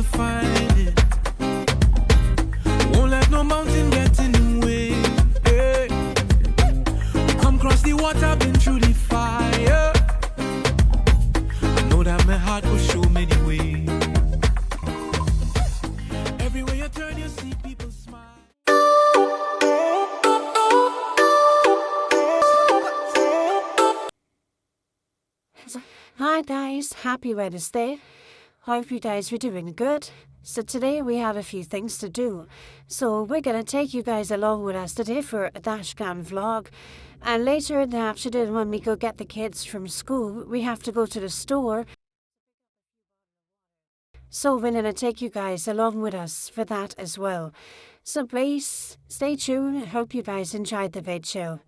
to find it. Won't let no mountain get in the way. Hey. Come cross the water, been through the fire. I know that my heart will show me the way. Everywhere you turn, you see people smile. Hi guys, happy Wednesday. Hope you guys were doing good. So today we have a few things to do. So we're going to take you guys along with us today for a dashcam vlog. And later in the afternoon when we go get the kids from school, we have to go to the store. So we're going to take you guys along with us for that as well. So please stay tuned. I hope you guys enjoyed the video.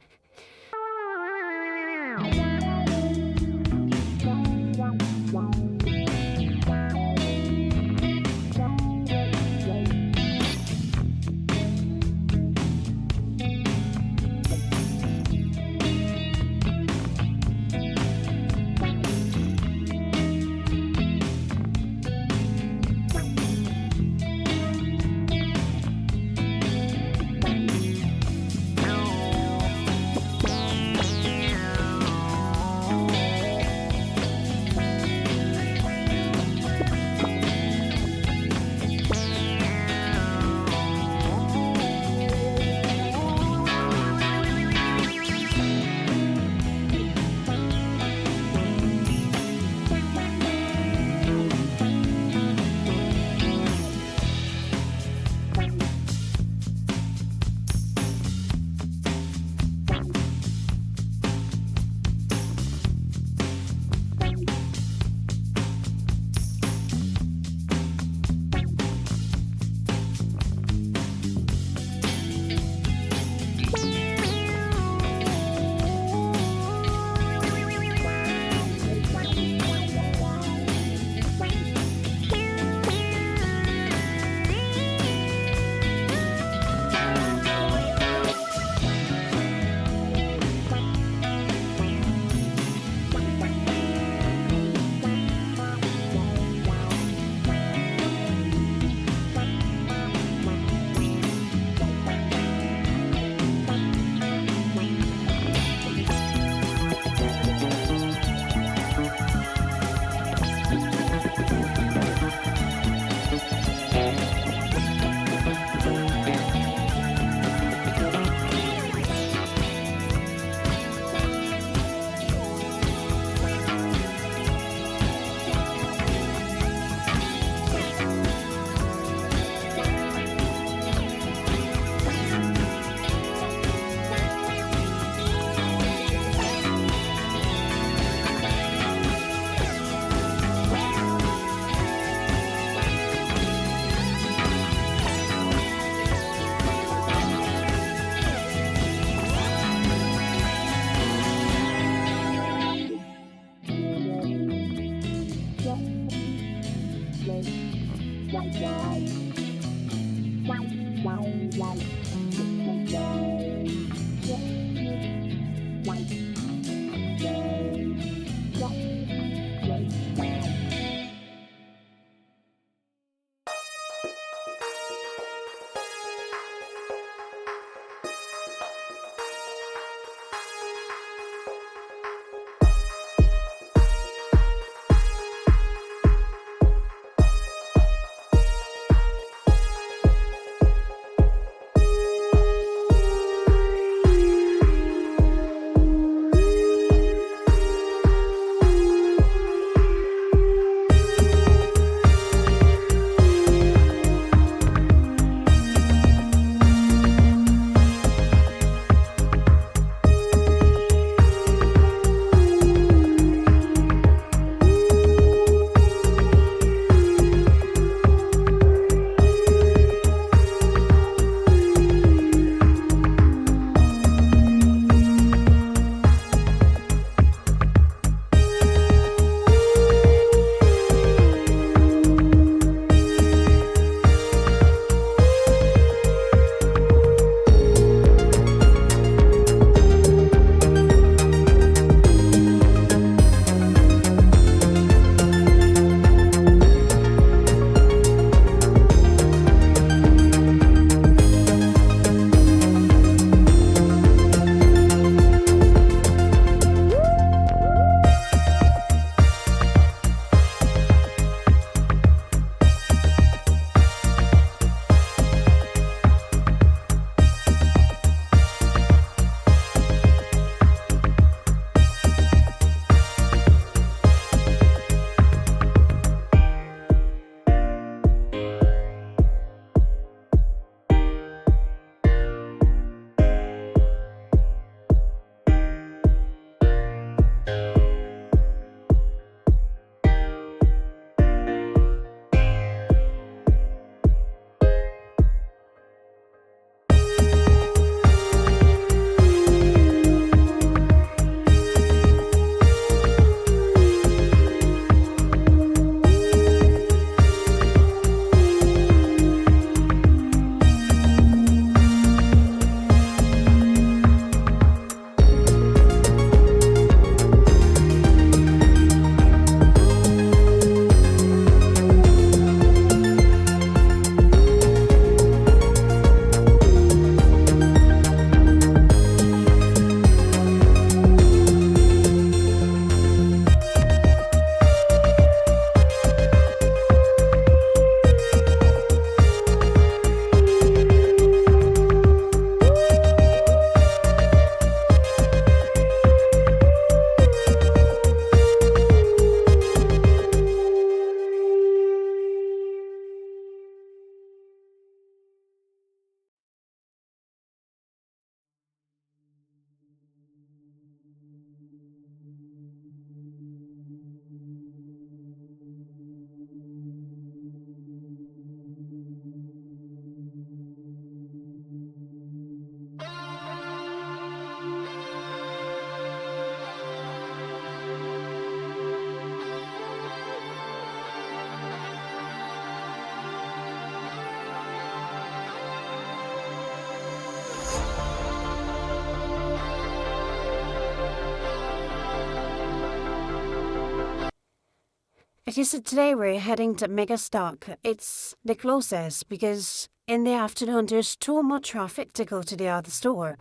You said today we're heading to Megastock. It's the closest because in the afternoon there's too much traffic to go to the other store.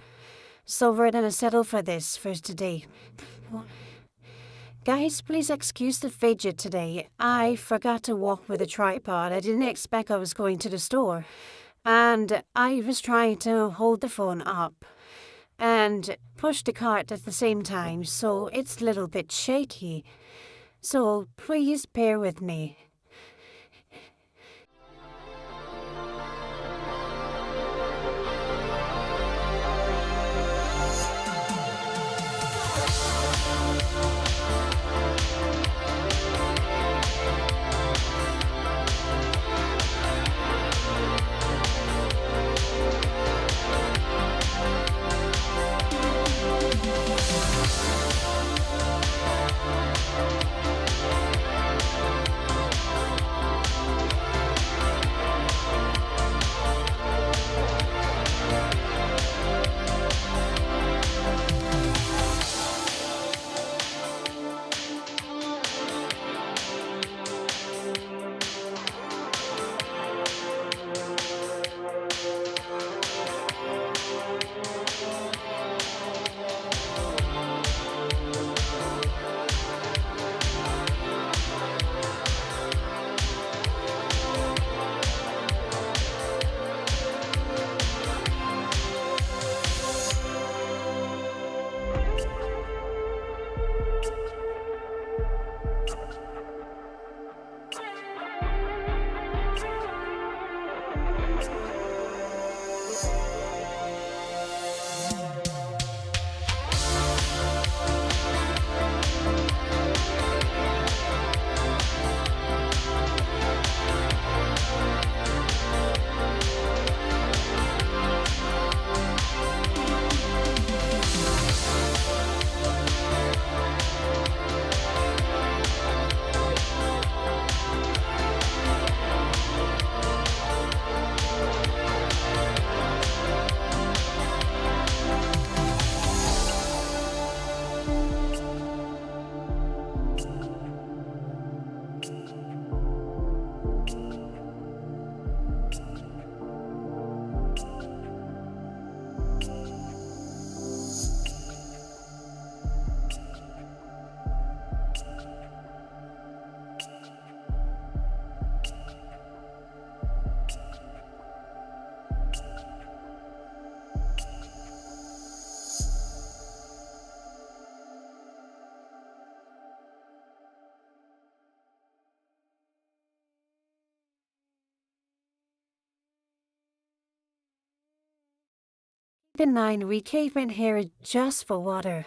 So we're gonna settle for this for today. Guys, please excuse the fidget today. I forgot to walk with a tripod. I didn't expect I was going to the store. And I was trying to hold the phone up and push the cart at the same time, so it's a little bit shaky. So please bear with me. Keep in mind, we came in here just for water.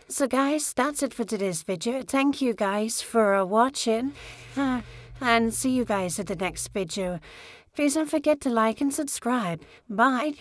So guys, that's it for today's video. Thank you guys for watching. And see you guys at the next video. Please don't forget to like and subscribe. Bye.